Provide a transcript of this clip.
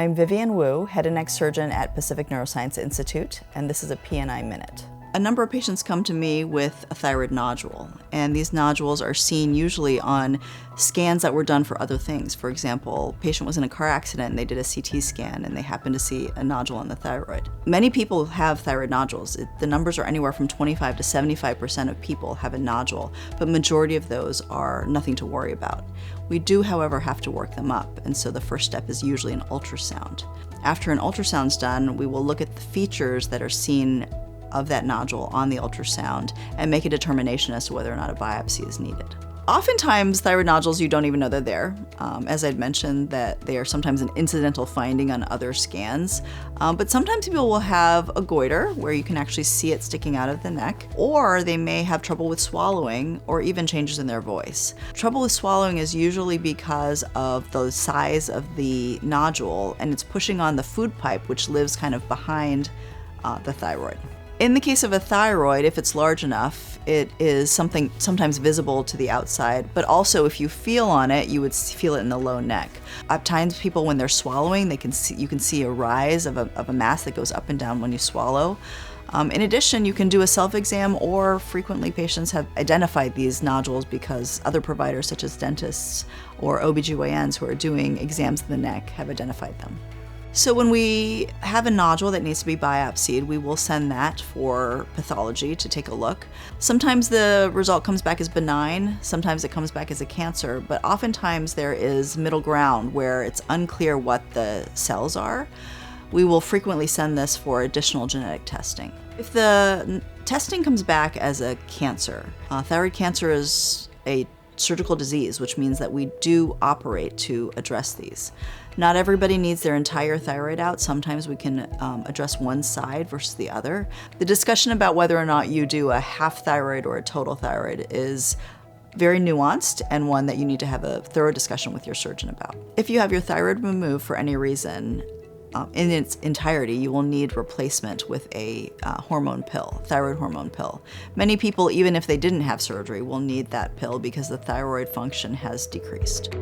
I'm Vivian Wu, Head and Neck Surgeon at Pacific Neuroscience Institute, and this is a PNI Minute. A number of patients come to me with a thyroid nodule, and these nodules are seen usually on scans that were done for other things. For example, a patient was in a car accident and they did a CT scan and they happened to see a nodule on the thyroid. Many people have thyroid nodules. The numbers are anywhere from 25 to 75% of people have a nodule, but majority of those are nothing to worry about. We do, however, have to work them up, and so the first step is usually an ultrasound. After an ultrasound's done, we will look at the features that are seen of that nodule on the ultrasound and make a determination as to whether or not a biopsy is needed. Oftentimes, thyroid nodules, you don't even know they're there. As I'd mentioned, that they are sometimes an incidental finding on other scans, but sometimes people will have a goiter where you can actually see it sticking out of the neck, or they may have trouble with swallowing or even changes in their voice. Trouble with swallowing is usually because of the size of the nodule and it's pushing on the food pipe, which lives kind of behind the thyroid. In the case of a thyroid, if it's large enough, it is something sometimes visible to the outside, but also if you feel on it, you would feel it in the low neck. At times, people, when they're swallowing, you can see a rise of a mass that goes up and down when you swallow. In addition, you can do a self-exam, or frequently patients have identified these nodules because other providers such as dentists or OBGYNs who are doing exams of the neck have identified them. So when we have a nodule that needs to be biopsied, we will send that for pathology to take a look. Sometimes the result comes back as benign, sometimes it comes back as a cancer, but oftentimes there is middle ground where it's unclear what the cells are. We will frequently send this for additional genetic testing. If the testing comes back as a cancer, thyroid cancer is a surgical disease, which means that we do operate to address these. Not everybody needs their entire thyroid out. Sometimes we can address one side versus the other. The discussion about whether or not you do a half thyroid or a total thyroid is very nuanced and one that you need to have a thorough discussion with your surgeon about. If you have your thyroid removed for any reason, in its entirety, you will need replacement with a hormone pill, thyroid hormone pill. Many people, even if they didn't have surgery, will need that pill because the thyroid function has decreased.